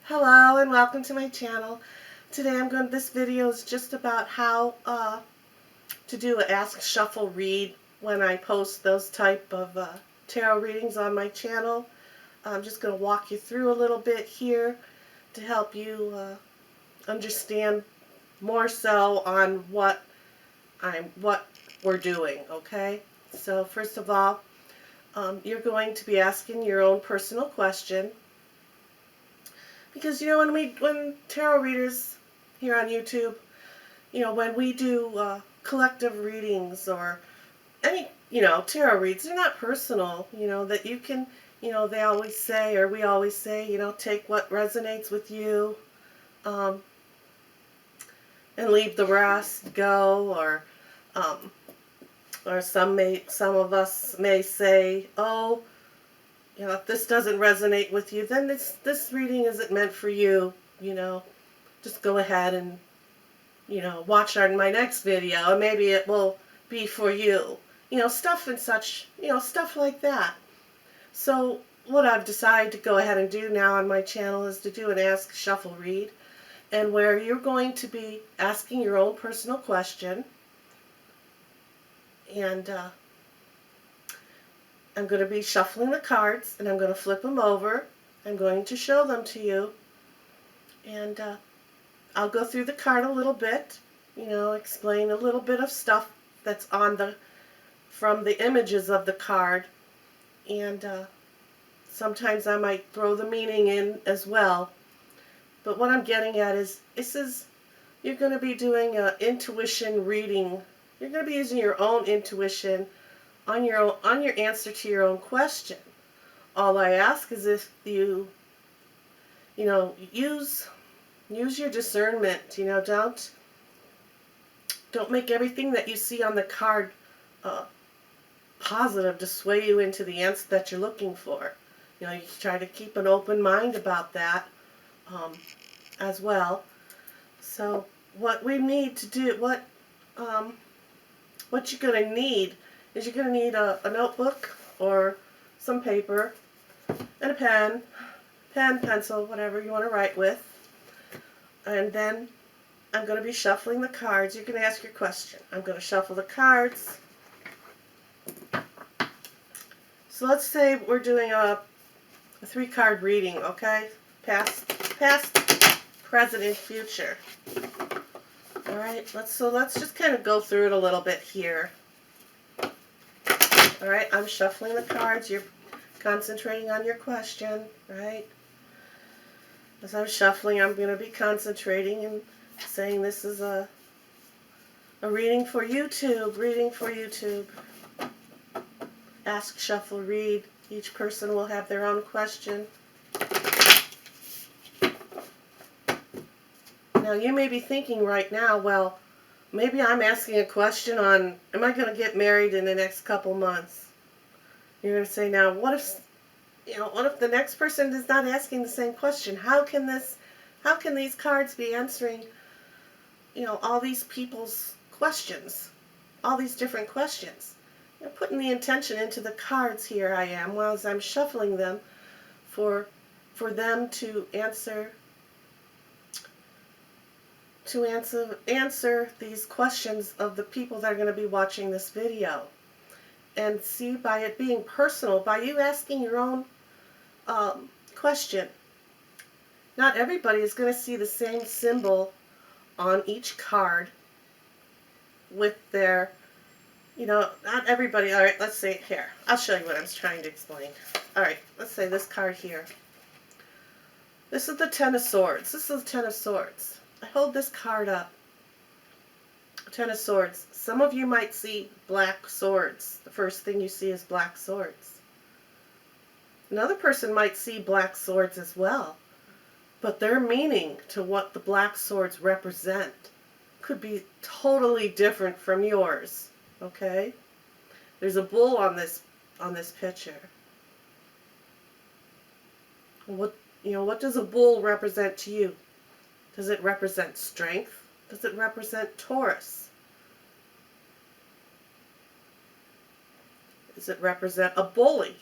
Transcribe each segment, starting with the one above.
Hello and welcome to my channel. Today this video is just about how to do an Ask Shuffle read when I post those type of tarot readings on my channel. I'm just going to walk you through a little bit here to help you understand more so on what we're doing, okay? So first of all, you're going to be asking your own personal question. Because when tarot readers here on YouTube, when we do collective readings or any tarot reads, they're not personal. That you can, they always say, or we always say, take what resonates with you, and leave the rest go. Or some of us may say, oh, if this doesn't resonate with you, then this reading isn't meant for you. Just go ahead and watch my next video, and maybe it will be for you. Stuff and such. Stuff like that. So what I've decided to go ahead and do now on my channel is to do an Ask Shuffle read, and where you're going to be asking your own personal question, and I'm going to be shuffling the cards, and I'm going to flip them over. I'm going to show them to you, and I'll go through the card a little bit, explain a little bit of stuff that's from the images of the card, and sometimes I might throw the meaning in as well. But what I'm getting at is, you're going to be doing an intuition reading. You're going to be using your own intuition on your answer to your own question. All I ask is if you use your discernment. Don't make everything that you see on the card positive to sway you into the answer that you're looking for. You try to keep an open mind about that as well. So what we need to do, what you're going to need is you're going to need a notebook or some paper and a pen, pencil, whatever you want to write with. And then I'm going to be shuffling the cards. You can ask your question. I'm going to shuffle the cards. So let's say we're doing a 3-card reading, okay? Past, present, and future. All right. Let's just kind of go through it a little bit here. All right. I'm shuffling the cards. You're concentrating on your question, right? As I'm shuffling, I'm going to be concentrating and saying this is a reading for YouTube. Reading for YouTube. Ask, shuffle, read. Each person will have their own question. Now you may be thinking right now, well, maybe I'm asking a question on, am I going to get married in the next couple months? You're going to say, now, what if the next person is not asking the same question? How can these cards be answering, all these people's questions, all these different questions? Putting the intention into the cards here I am, while as I'm shuffling them, for them to answer these questions of the people that are going to be watching this video. And see, by it being personal, by you asking your own question, not everybody is going to see the same symbol on each card with their, not everybody. All right, let's see here. I'll show you what I'm trying to explain. All right, let's say this card here. This is the Ten of Swords. This is the Ten of Swords. I hold this card up. Ten of Swords. Some of you might see black swords. The first thing you see is black swords. Another person might see black swords as well. But their meaning to what the black swords represent could be totally different from yours. Okay? There's a bull on this picture. What does a bull represent to you? Does it represent strength? Does it represent Taurus? Does it represent a bully?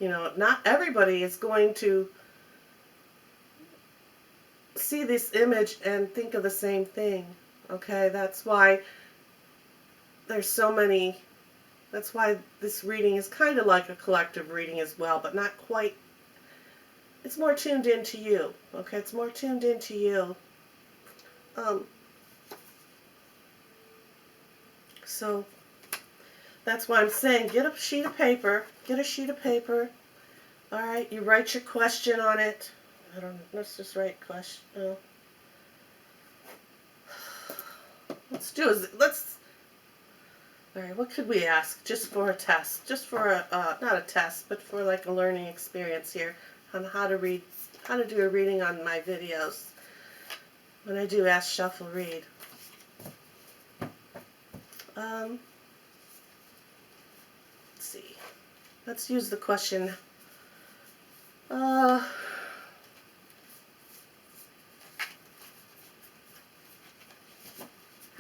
Not everybody is going to see this image and think of the same thing. Okay, that's why there's so many. That's why this reading is kind of like a collective reading as well, but not quite. It's more tuned into you. Okay, it's more tuned into you. Um, so that's why I'm saying get a sheet of paper. Get a sheet of paper. All right, you write your question on it. I don't know. Let's just write question. Let's do is let's. All right, what could we ask just for a test? Just for a not a test, but for like a learning experience here on how to read, how to do a reading on my videos when I do Ask Shuffle Read. Let's see. Let's use the question. How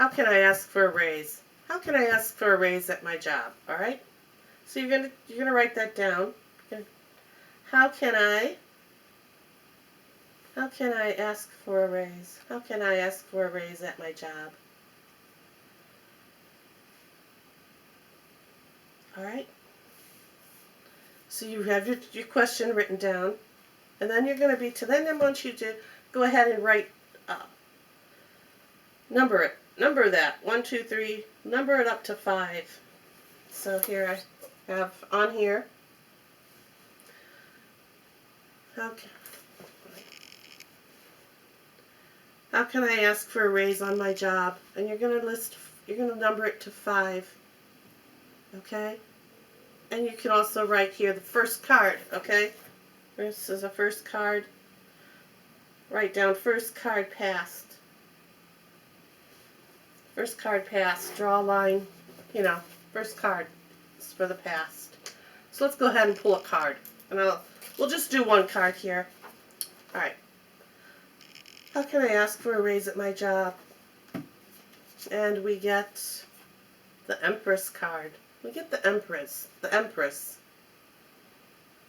can I ask for a raise? How can I ask for a raise at my job? All right. So you're gonna write that down. How can I ask for a raise? How can I ask for a raise at my job? All right. So you have your question written down, and then you're going to be to then I want you to go ahead and write number that 1, 2, 3, number it up to 5. So here I have on here. How can I ask for a raise on my job? And you're going to number it to 5. Okay? And you can also write here the first card, okay? This is a first card. Write down first card passed. First card passed. Draw a line, first card is for the past. So let's go ahead and pull a card. And we'll just do one card here. All right. How can I ask for a raise at my job? And we get the Empress card. We get the Empress. The Empress.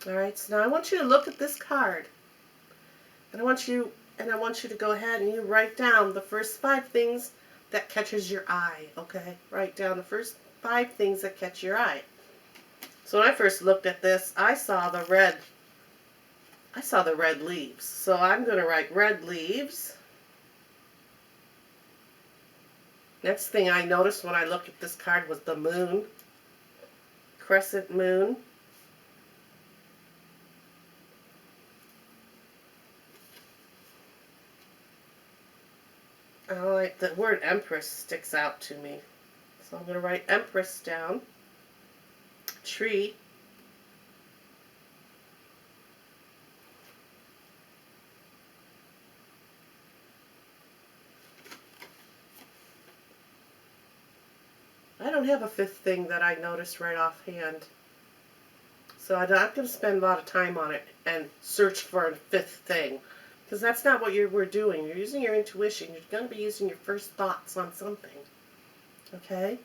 All right. So now I want you to look at this card, and I want you to go ahead and you write down the first 5 things that catches your eye. Okay. Write down the first 5 things that catch your eye. So when I first looked at this, I saw the red leaves. So I'm going to write red leaves. Next thing I noticed when I looked at this card was the moon. Crescent moon. I like the word Empress sticks out to me. So I'm going to write Empress down. Tree. I don't have a 5th thing that I noticed right offhand. So I'm not going to spend a lot of time on it and search for a 5th thing. Because that's not what we're doing. You're using your intuition. You're going to be using your first thoughts on something. Okay?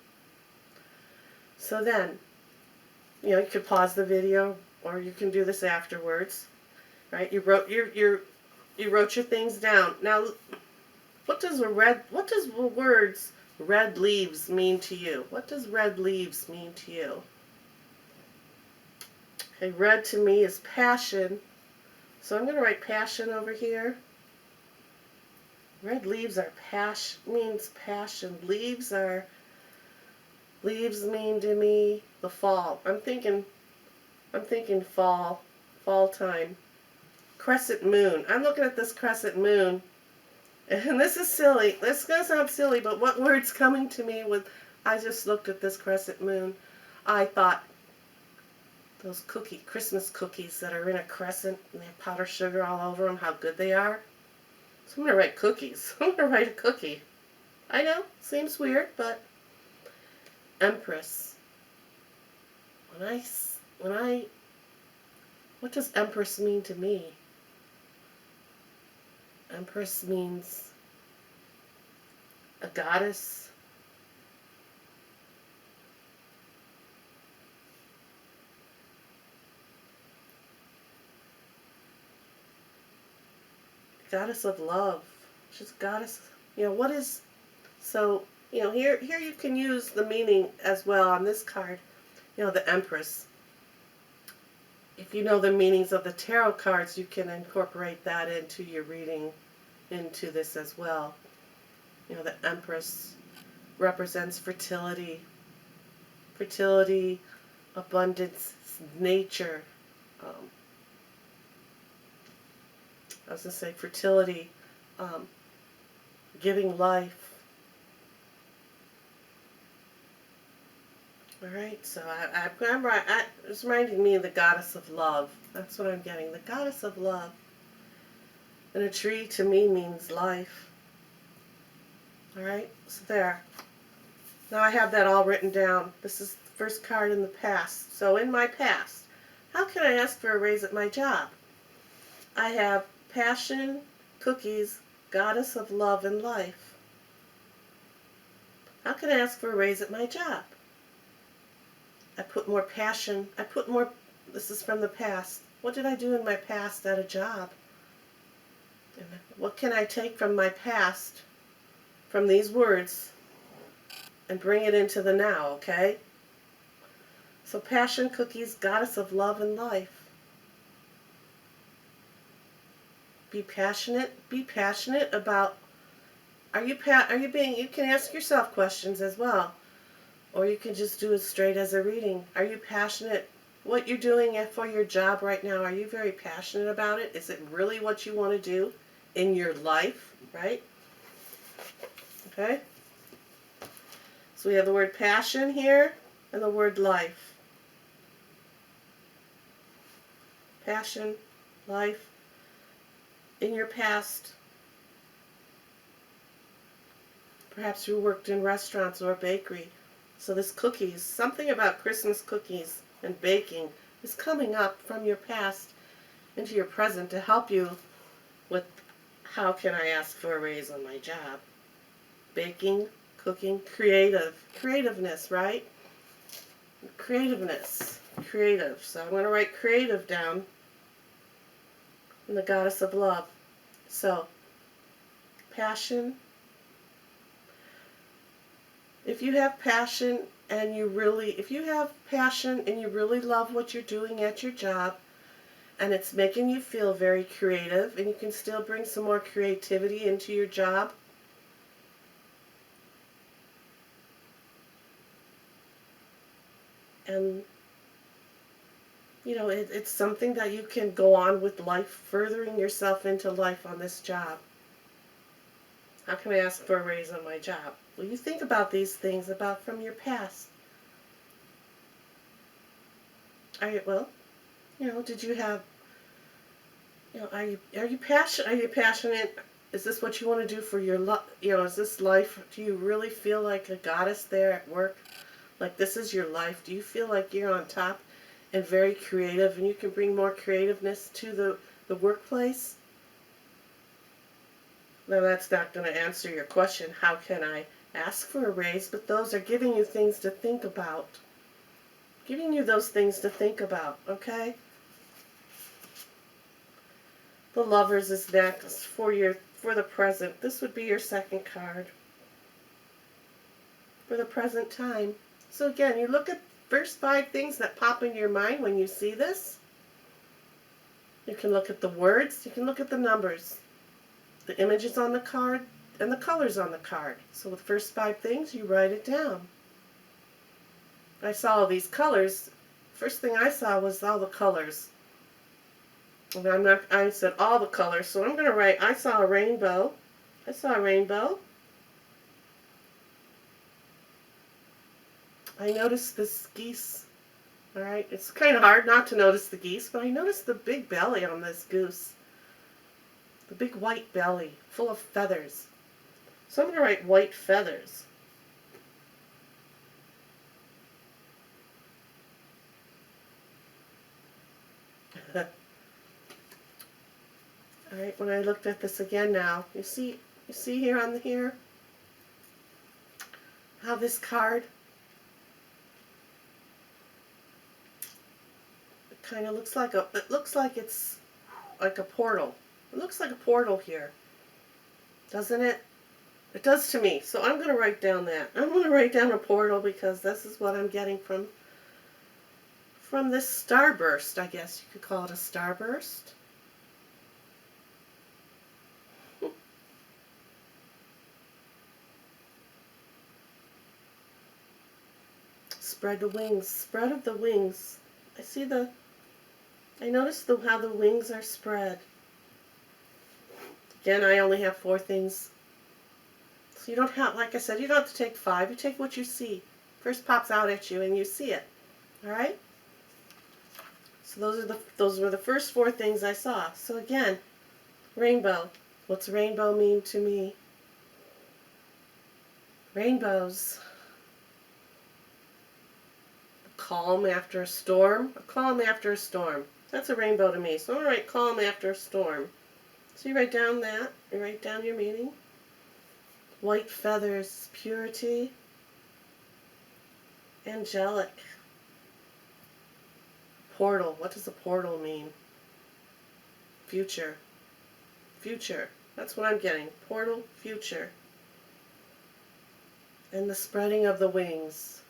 So then, you could pause the video, or you can do this afterwards. Right? You wrote your things down. Now, what does the words red leaves mean to you? What does red leaves mean to you? Okay, red to me is passion. So I'm going to write passion over here. Red leaves are means passion. Leaves mean to me the fall. I'm thinking fall time. Crescent moon. I'm looking at this crescent moon. And this is silly. This is going to sound silly, but what word's coming to me with I just looked at this crescent moon. I thought those Christmas cookies that are in a crescent and they have powdered sugar all over them, how good they are. So I'm going to write cookies. I'm going to write a cookie. I know, seems weird, but Empress. What does Empress mean to me? Empress means a goddess. Goddess of love. She's goddess. What is, so, here you can use the meaning as well on this card. The Empress. If you know the meanings of the tarot cards, you can incorporate that into your reading, into this as well. The Empress represents fertility, abundance, nature. I was going to say fertility, giving life. All right, so it's reminding me of the goddess of love. That's what I'm getting, the goddess of love. And a tree to me means life. All right, so there. Now I have that all written down. This is the first card in the past. So in my past, how can I ask for a raise at my job? I have passion, cookies, goddess of love and life. How can I ask for a raise at my job? I put more passion. This is from the past. What did I do in my past at a job? And what can I take from my past, from these words, and bring it into the now, okay? So passion, cookies, goddess of love and life. Be passionate about, you can ask yourself questions as well. Or you can just do it straight as a reading. Are you passionate? What you're doing for your job right now, are you very passionate about it? Is it really what you want to do in your life, right? Okay? So we have the word passion here and the word life. Passion, life. In your past, perhaps you worked in restaurants or a bakery. So this cookies, something about Christmas cookies and baking is coming up from your past into your present to help you with how can I ask for a raise on my job. Baking, cooking, creativeness, right? Creative. So I'm going to write creative down in the goddess of love. So, passion. If you have passion and you really love what you're doing at your job, and it's making you feel very creative, and you can still bring some more creativity into your job, and it's something that you can go on with life, furthering yourself into life on this job. How can I ask for a raise on my job? Well, you think about these things from your past. Did you have, are you passionate? Is this what you want to do for your life? Is this life, do you really feel like a goddess there at work? Like this is your life? Do you feel like you're on top and very creative and you can bring more creativeness to the workplace? Now that's not going to answer your question, how can I ask for a raise? But those are giving you things to think about. Giving you those things to think about, okay? The Lovers is next for the present. This would be your second card. For the present time. So again, you look at first 5 things that pop in your mind when you see this. You can look at the words, you can look at the numbers, the images on the card, and the colors on the card. So the first 5 things, you write it down. I saw all these colors. First thing I saw was all the colors. And I said all the colors, so I'm going to write, I saw a rainbow. I saw a rainbow. I noticed this geese. Alright, it's kind of hard not to notice the geese, but I noticed the big belly on this goose. The big white belly, full of feathers. So I'm going to write white feathers. Alright, when I looked at this again now, you see here on here how this card kind of looks like it's like a portal. It looks like a portal here, doesn't it? It does to me. So I'm going to write down that. I'm going to write down a portal because this is what I'm getting from this starburst. I guess you could call it a starburst. Spread the wings. Spread of the wings. I notice how the wings are spread. Again, I only have 4 things. So you don't have, like I said, you don't have to take 5. You take what you see. First pops out at you and you see it. Alright? So those were the first 4 things I saw. So again, rainbow. What's rainbow mean to me? Rainbows. A calm after a storm. A calm after a storm. That's a rainbow to me. So I'm going to write calm after a storm. So you write down that. You write down your meaning. White feathers, purity. Angelic. Portal. What does a portal mean? Future. Future. That's what I'm getting. Portal, future. And the spreading of the wings.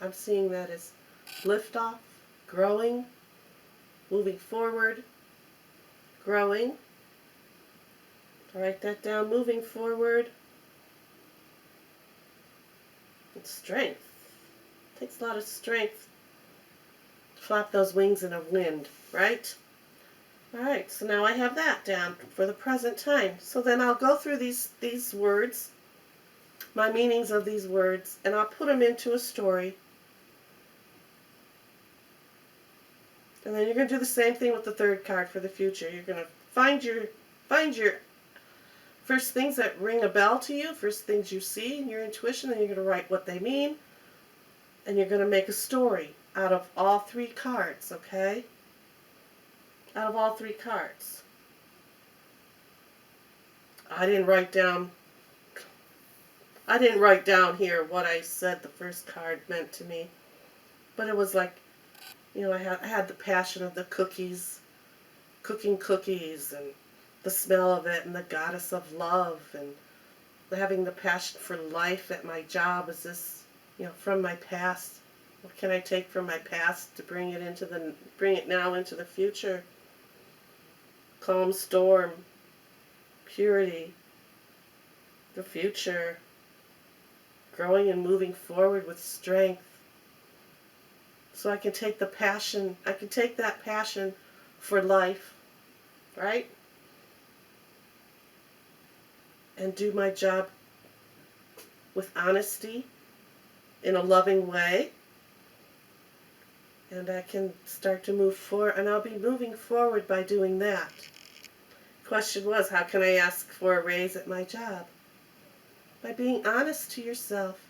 I'm seeing that as liftoff, growing, moving forward, growing. Write that down. Moving forward. And strength. It takes a lot of strength to flap those wings in a wind, right? Alright, so now I have that down for the present time. So then I'll go through these words, my meanings of these words, and I'll put them into a story. And then you're going to do the same thing with the third card for the future. You're going to find your first things that ring a bell to you, first things you see in your intuition, and you're going to write what they mean. And you're going to make a story out of all 3 cards, okay? Out of all 3 cards. I didn't write down here what I said the first card meant to me. But it was like, you know, I had the passion of the cookies, cooking cookies, and the smell of it, and the goddess of love, and having the passion for life at my job. Is this, you know, from my past? What can I take from my past to bring it now into the future? Calm storm, purity, the future, growing and moving forward with strength. So I can take that passion for life, right? And do my job with honesty, in a loving way. And I can start to move forward, and I'll be moving forward by doing that. Question was, how can I ask for a raise at my job? By being honest to yourself,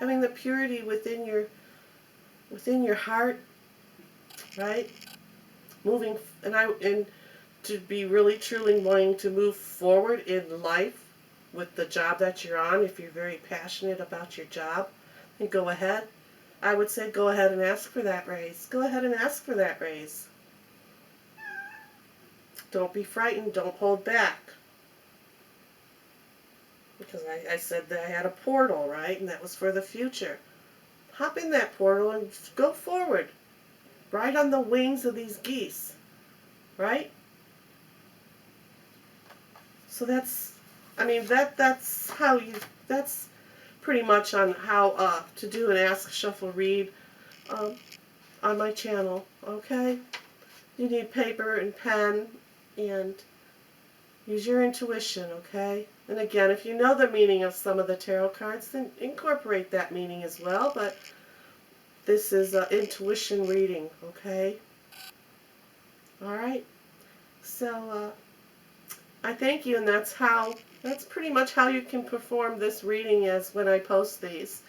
having the purity within your heart, right? Moving, and to be really truly wanting to move forward in life with the job that you're on. If you're very passionate about your job, then go ahead. I would say go ahead and ask for that raise. Go ahead and ask for that raise. Don't be frightened. Don't hold back. Because I said that I had a portal, right? And that was for the future. Hop in that portal and go forward. Right on the wings of these geese. Right? So that's pretty much on how to do an Ask Shuffle Read on my channel, okay? You need paper and pen and use your intuition, okay? And again, if you know the meaning of some of the tarot cards, then incorporate that meaning as well, but this is an intuition reading, okay? Alright? So, I thank you, and that's pretty much how you can perform this reading as when I post these.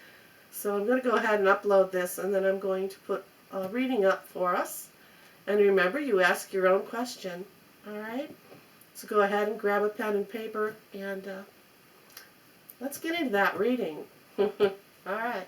So I'm going to go ahead and upload this, and then I'm going to put a reading up for us. And remember, you ask your own question. Alright? So go ahead and grab a pen and paper, and let's get into that reading. Alright.